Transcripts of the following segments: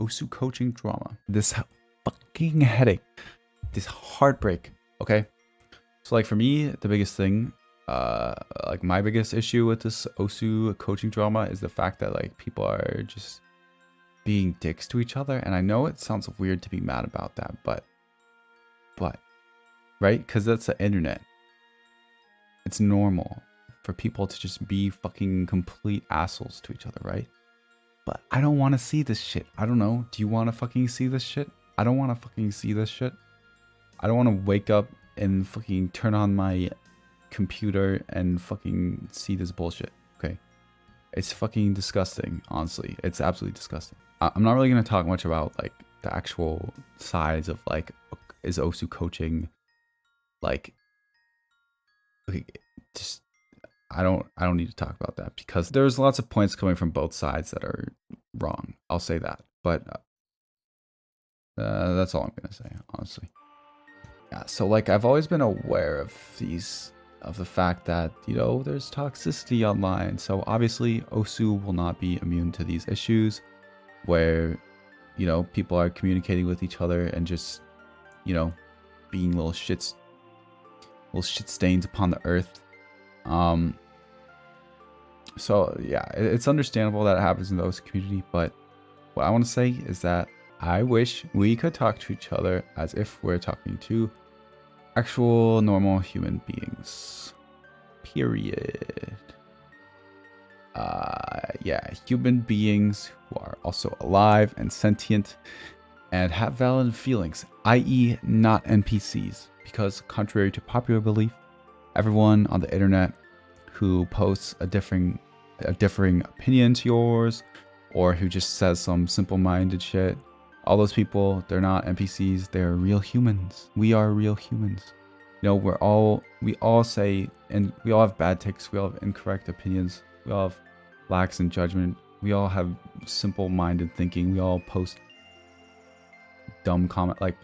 Osu coaching drama. This fucking headache. This heartbreak. Okay? So like for me, the biggest thing, like my biggest issue with this Osu coaching drama is the fact that like people are just being dicks to each other. And I know it sounds weird to be mad about that, but right? Because that's the internet. It's normal for people to just be fucking complete assholes to each other, right? But I don't want to see this shit. I don't know. Do you want to fucking see this shit? I don't want to fucking see this shit. I don't want to wake up and fucking turn on my computer and fucking see this bullshit. Okay. It's fucking disgusting, honestly. It's absolutely disgusting. I'm not really going to talk much about like the actual sides of like, is Osu coaching like, okay, just I don't need to talk about that because there's lots of points coming from both sides that are wrong. I'll say that. But that's all I'm going to say, honestly. Yeah, so like I've always been aware of the fact that, you know, there's toxicity online. So obviously Osu will not be immune to these issues where, you know, people are communicating with each other and just, you know, being little shit stains upon the earth. So yeah, it's understandable that it happens in the Osu community, but what I want to say is that I wish we could talk to each other as if we're talking to actual normal human beings. Period. Yeah, human beings who are also alive and sentient and have valid feelings, i.e. not NPCs, because contrary to popular belief, everyone on the internet who posts a differing opinion to yours, or who just says some simple-minded shit, all those people, they're not NPCs, they're real humans. We are real humans. You know, we all say, and we all have bad takes, we all have incorrect opinions, we all have lacks in judgment, we all have simple-minded thinking, we all post dumb comment, like,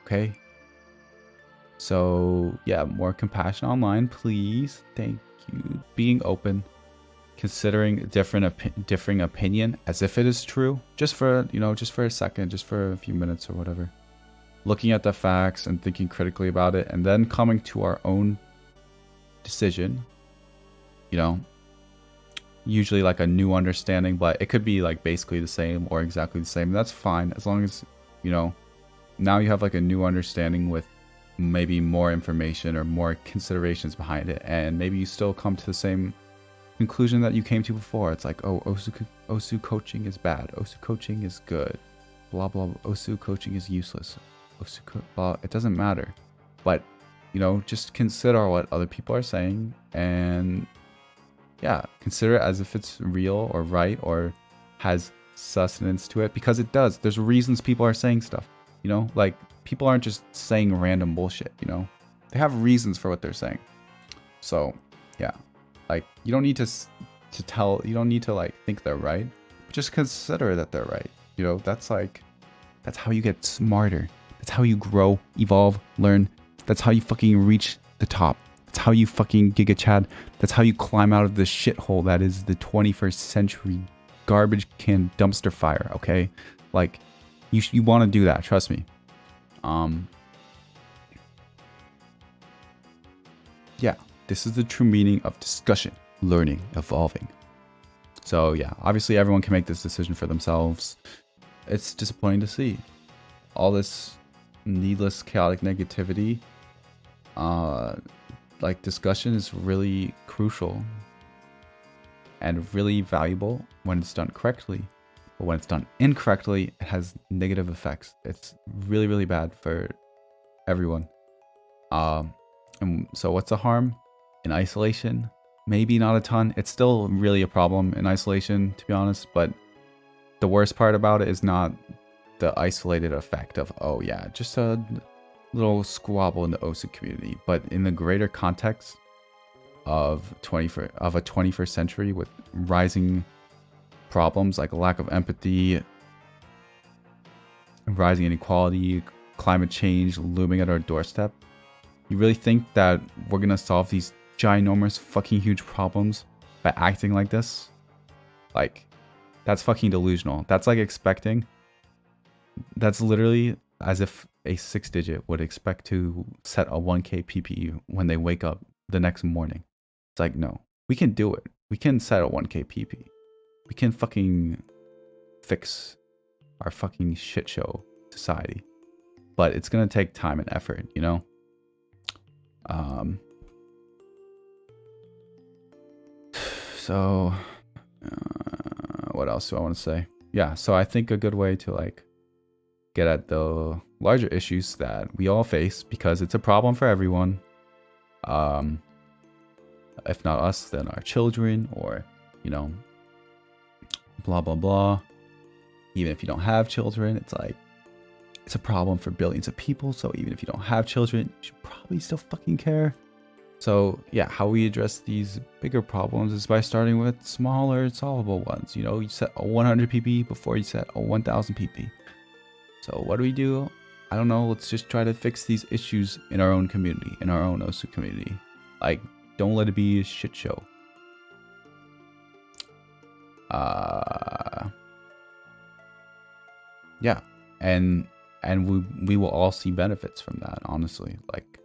okay? So yeah, more compassion online, please. Thank you. Being open, considering differing opinion as if it is true, just for, you know, just for a second, just for a few minutes or whatever. Looking at the facts and thinking critically about it, and then coming to our own decision. You know, usually like a new understanding, but it could be like basically the same or exactly the same. That's fine as long as, you know, now you have like a new understanding with maybe more information or more considerations behind it, and maybe you still come to the same conclusion that you came to before. It's like, oh, Osu coaching is bad, Osu coaching is good, blah blah blah. Osu coaching is useless, blah. It doesn't matter, but you know, just consider what other people are saying, and yeah, consider it as if it's real or right or has sustenance to it, because it does. There's reasons people are saying stuff, you know, like people aren't just saying random bullshit, you know, they have reasons for what they're saying. So yeah, like you don't need to like think they're right, but just consider that they're right. You know, that's how you get smarter. That's how you grow, evolve, learn. That's how you fucking reach the top. That's how you fucking Giga Chad. That's how you climb out of the shithole that is the 21st century garbage can dumpster fire, okay? Like, you want to do that, trust me. Yeah, this is the true meaning of discussion, learning, evolving. So yeah, obviously everyone can make this decision for themselves. It's disappointing to see all this needless chaotic negativity. Like, discussion is really crucial and really valuable when it's done correctly, but when it's done incorrectly, it has negative effects. It's really, really bad for everyone. And so what's the harm in isolation? Maybe not a ton. It's still really a problem in isolation, to be honest, but the worst part about it is not the isolated effect of, oh yeah, just a little squabble in the Osu community, but in the greater context of a 21st century with rising problems like a lack of empathy, rising inequality, climate change looming at our doorstep. You really think that we're gonna solve these ginormous fucking huge problems by acting like this? Like, That's fucking delusional. That's like expecting. That's literally as if a 6-digit would expect to set a 1K PPE when they wake up the next morning. It's like, no, we can do it. We can set a 1K PP. We can fucking fix our fucking shit show society. But it's gonna take time and effort, you know? So, what else do I want to say? Yeah, so I think a good way to like get at the larger issues that we all face, because it's a problem for everyone. If not us, then our children, or, you know, blah, blah, blah. Even if you don't have children, it's like, it's a problem for billions of people. So even if you don't have children, you should probably still fucking care. So yeah, how we address these bigger problems is by starting with smaller, solvable ones. You know, you set a 100 pp before you set a 1000 pp. So what do? I don't know. Let's just try to fix these issues in our own community, in our own OSU community. Like, don't let it be a shit show. Yeah, and we will all see benefits from that, honestly. Like,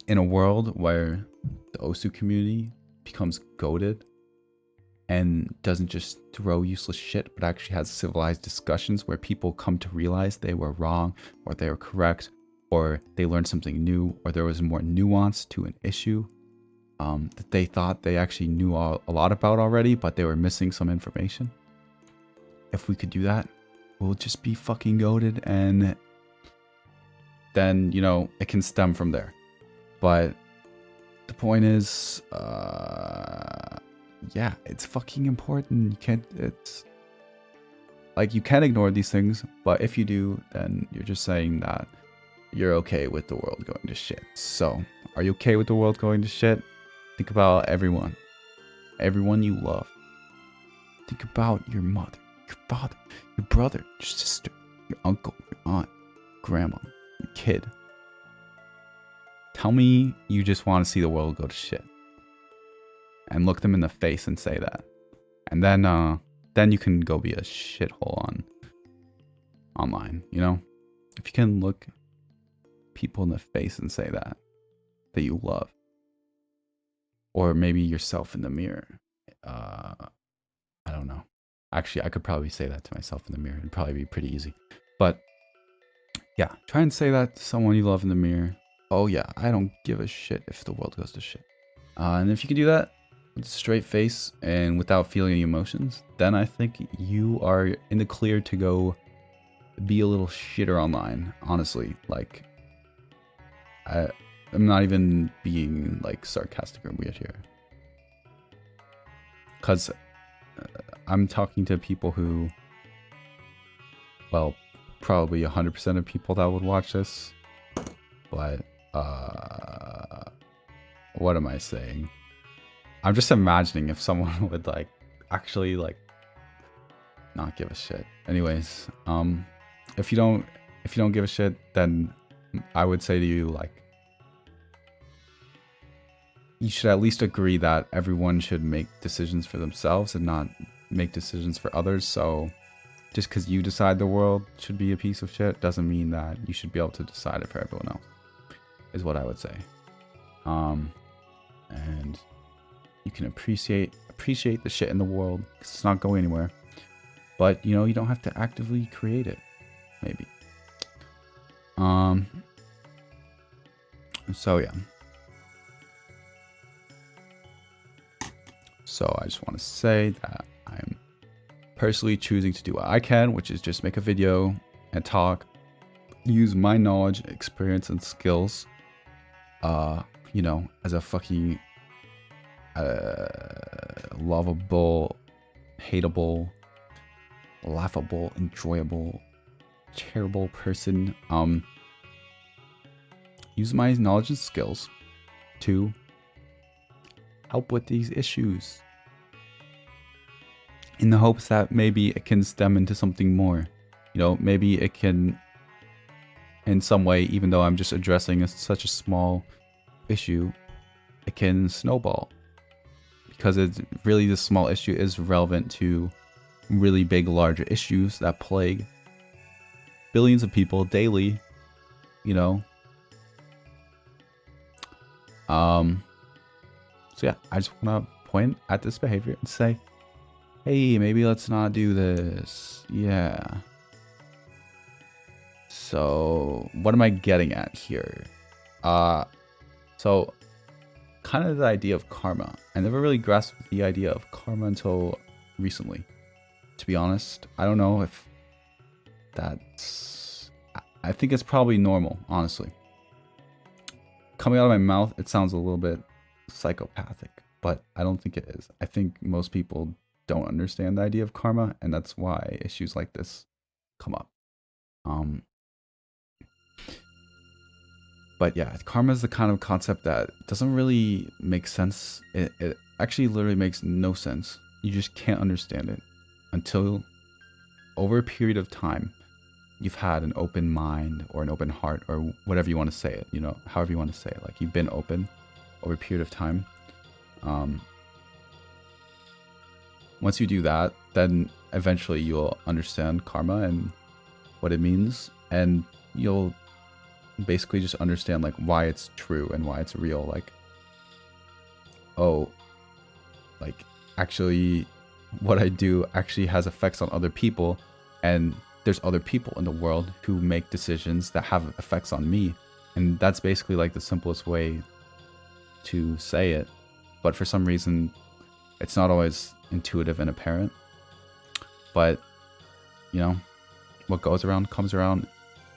in a world where the OSU community becomes goated and doesn't just throw useless shit, but actually has civilized discussions where people come to realize they were wrong, or they were correct, or they learned something new, or there was more nuance to an issue that they thought they actually knew a lot about already, but they were missing some information. If we could do that, we'll just be fucking goated, and then, you know, it can stem from there. But the point is, yeah, it's fucking important. It's like, you can't ignore these things, but if you do, then you're just saying that you're okay with the world going to shit. So, are you okay with the world going to shit? Think about everyone you love. Think about your mother, your father, your brother, your sister, your uncle, your aunt, grandma, your kid. Tell me you just want to see the world go to shit. And look them in the face and say that. And then you can go be a shithole online, you know? If you can look people in the face and say that you love. Or maybe yourself in the mirror. I don't know. Actually, I could probably say that to myself in the mirror. It'd probably be pretty easy. But yeah, try and say that to someone you love in the mirror. Oh yeah, I don't give a shit if the world goes to shit. And if you can do that with a straight face and without feeling any emotions, then I think you are in the clear to go be a little shitter online. Honestly, like, I'm not even being like sarcastic or weird here, because I'm talking to people who, well, probably 100% of people that would watch this, but what am I saying? I'm just imagining if someone would like actually like not give a shit. Anyways, if you don't give a shit, then I would say to you, like, you should at least agree that everyone should make decisions for themselves and not make decisions for others. So just because you decide the world should be a piece of shit doesn't mean that you should be able to decide it for everyone else, is what I would say. And you can appreciate the shit in the world, because it's not going anywhere. But, you know, you don't have to actively create it, maybe. So yeah. So I just want to say that I'm personally choosing to do what I can, which is just make a video and talk, use my knowledge, experience, and skills, you know, as a fucking lovable, hateable, laughable, enjoyable, terrible person. Use my knowledge and skills to help with these issues, in the hopes that maybe it can stem into something more. You know, maybe it can, in some way, even though I'm just addressing such a small issue, it can snowball. because it's really, this small issue is relevant to really big, larger issues that plague billions of people daily, you know. So yeah, I just want to point at this behavior and say, hey, maybe let's not do this. Yeah. So what am I getting at here? So kind of the idea of karma. I never really grasped the idea of karma until recently. To be honest, I don't know if that's... I think it's probably normal, honestly. Coming out of my mouth, it sounds a little bit psychopathic, but I don't think it is. I think most people don't understand the idea of karma, and that's why issues like this come up. But yeah, karma is the kind of concept that doesn't really make sense. It actually literally makes no sense. You just can't understand it until over a period of time you've had an open mind or an open heart or whatever you want to say it, you know, however you want to say it. Like, you've been open over a period of time. Once you do that, then eventually you'll understand karma and what it means, and you'll basically just understand like why it's true and why it's real. Like, oh, like actually what I do actually has effects on other people, and there's other people in the world who make decisions that have effects on me. And that's basically like the simplest way to say it, but for some reason it's not always intuitive and apparent. But you know, what goes around comes around.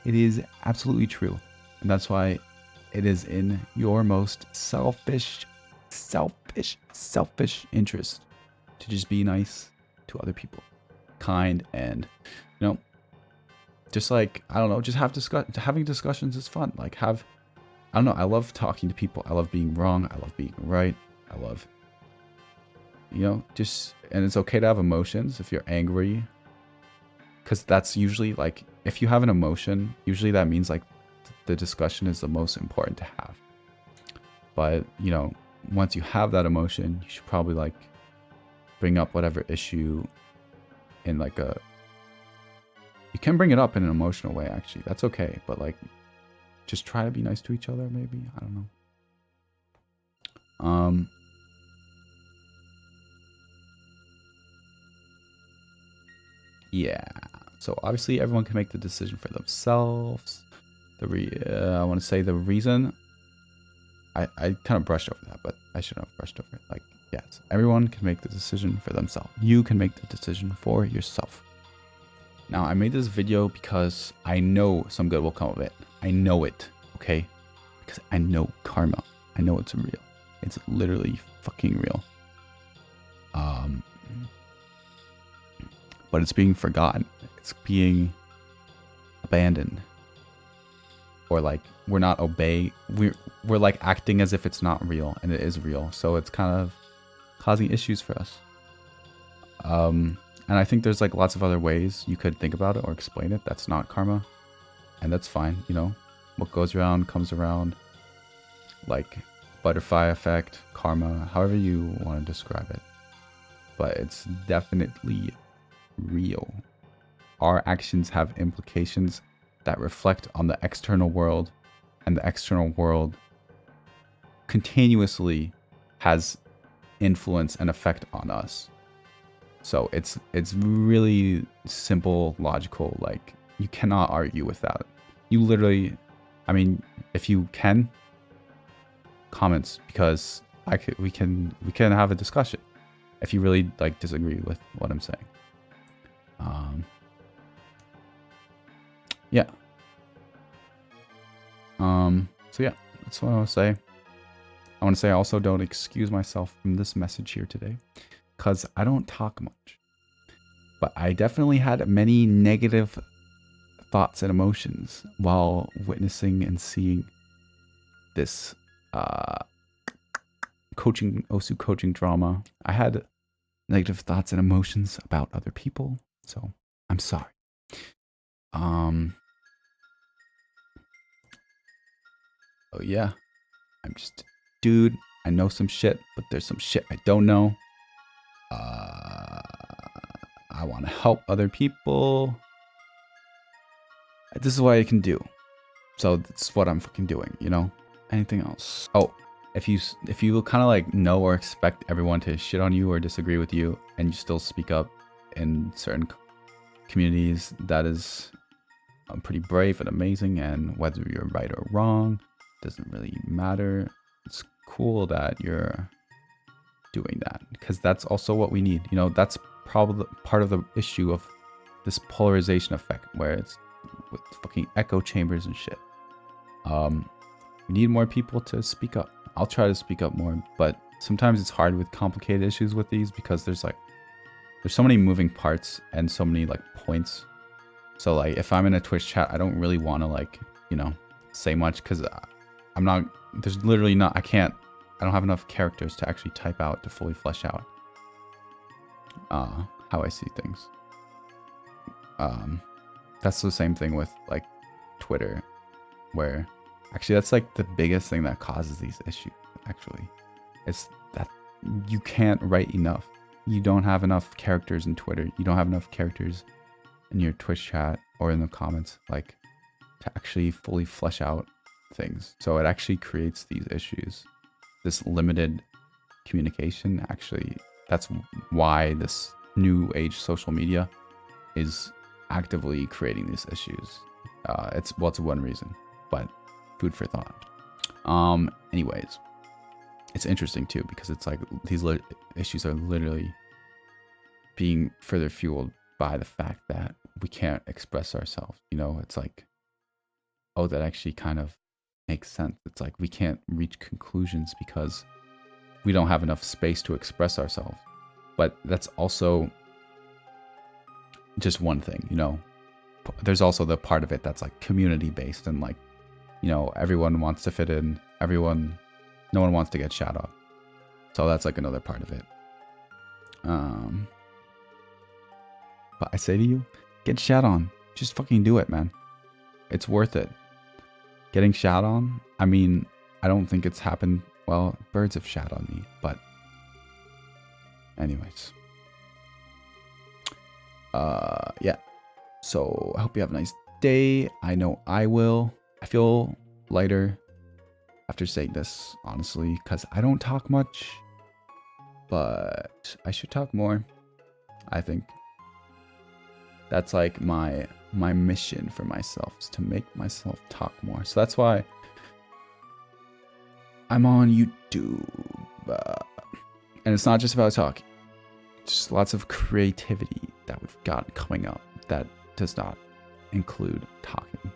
It is absolutely true. And that's why it is in your most selfish interest to just be nice to other people. Kind, and, you know, just like, I don't know, just having discussions is fun. Like, I don't know, I love talking to people. I love being wrong. I love being right. I love, you know, just, and it's okay to have emotions if you're angry. Because that's usually like, if you have an emotion, usually that means like the discussion is the most important to have. But, you know, once you have that emotion, you should probably like bring up whatever issue in like a... You can bring it up in an emotional way, actually. That's okay. But like, just try to be nice to each other, maybe. I don't know. Yeah. So obviously everyone can make the decision for themselves. I want to say the reason... I kind of brushed over that, but I shouldn't have brushed over it. Like, yes, everyone can make the decision for themselves. You can make the decision for yourself. Now, I made this video because I know some good will come of it. I know it, okay? Because I know karma. I know it's real. It's literally fucking real. But it's being forgotten. It's being abandoned. Or like, we're not obeying. We're like acting as if it's not real, and it is real. So it's kind of causing issues for us. And I think there's like lots of other ways you could think about it or explain it. That's not karma, and that's fine. You know, what goes around comes around. Like butterfly effect, karma, however you want to describe it. But it's definitely real. Our actions have implications that reflect on the external world, and the external world continuously has influence and effect on us. So it's really simple, logical. Like, you cannot argue with that. You literally, I mean, if you can, comments, because we can have a discussion if you really like disagree with what I'm saying. Yeah. So yeah, that's what I want to say. I want to say I also don't excuse myself from this message here today, because I don't talk much. But I definitely had many negative thoughts and emotions while witnessing and seeing this Osu coaching drama. I had negative thoughts and emotions about other people, so I'm sorry. Oh yeah, I'm just, dude, I know some shit, but there's some shit I don't know. I want to help other people. This is what I can do. So that's what I'm fucking doing, you know? Anything else? Oh, if you kind of like know or expect everyone to shit on you or disagree with you and you still speak up in certain communities, that is pretty brave and amazing. And whether you're right or wrong doesn't really matter. It's cool that you're doing that, because that's also what we need. You know, that's probably part of the issue of this polarization effect, where it's with fucking echo chambers and shit. We need more people to speak up. I'll try to speak up more, but sometimes it's hard with complicated issues with these, because there's so many moving parts and so many like points. So like if I'm in a Twitch chat, I don't really want to like, you know, say much, because I'm not, there's literally not, I don't have enough characters to actually type out to fully flesh out how I see things. That's the same thing with like Twitter, where actually that's like the biggest thing that causes these issues. Actually, it's that you can't write enough. You don't have enough characters in Twitter. You don't have enough characters in your Twitch chat or in the comments, like, to actually fully flesh out things. So it actually creates these issues. This limited communication, actually, that's why this new age social media is actively creating these issues. It's one reason, but food for thought. Anyways, it's interesting too, because it's like these issues are literally being further fueled by the fact that we can't express ourselves. You know, it's like, oh, that actually kind of makes sense. It's like we can't reach conclusions because we don't have enough space to express ourselves. But that's also just one thing, you know. There's also the part of it that's like community based, and like, you know, everyone wants to fit in. No one wants to get shot up. So that's like another part of it. But I say to you, get shot on. Just fucking do it, man. It's worth it. Getting shot on, I mean, I don't think it's happened. Well, birds have shat on me, but anyways. Yeah. So I hope you have a nice day. I know I will. I feel lighter after saying this, honestly, because I don't talk much, but I should talk more. I think that's like my mission for myself, is to make myself talk more. So that's why I'm on YouTube. And it's not just about talking. Just lots of creativity that we've got coming up that does not include talking.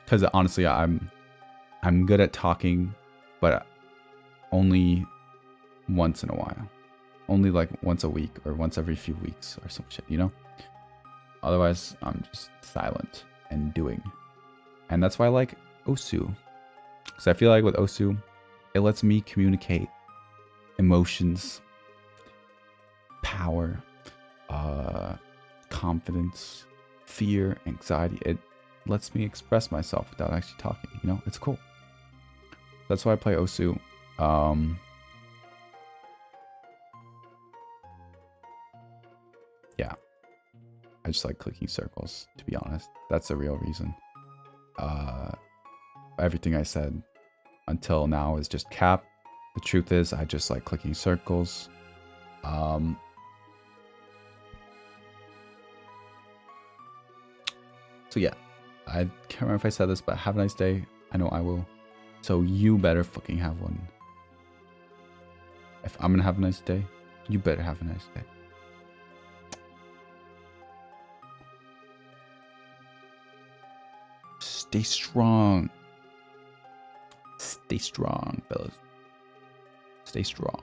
Because honestly, I'm good at talking, but only once in a while. Only like once a week or once every few weeks or some shit, you know? Otherwise, I'm just silent and doing. And that's why I like Osu. Because I feel like with Osu, it lets me communicate emotions, power, confidence, fear, anxiety. It lets me express myself without actually talking, you know? It's cool. That's why I play Osu. Yeah. I just like clicking circles, to be honest. That's the real reason. Everything I said until now is just cap. The truth is, I just like clicking circles. So yeah, I can't remember if I said this, but have a nice day. I know I will. So you better fucking have one. If I'm gonna have a nice day, you better have a nice day. Stay strong. Stay strong, fellas. Stay strong.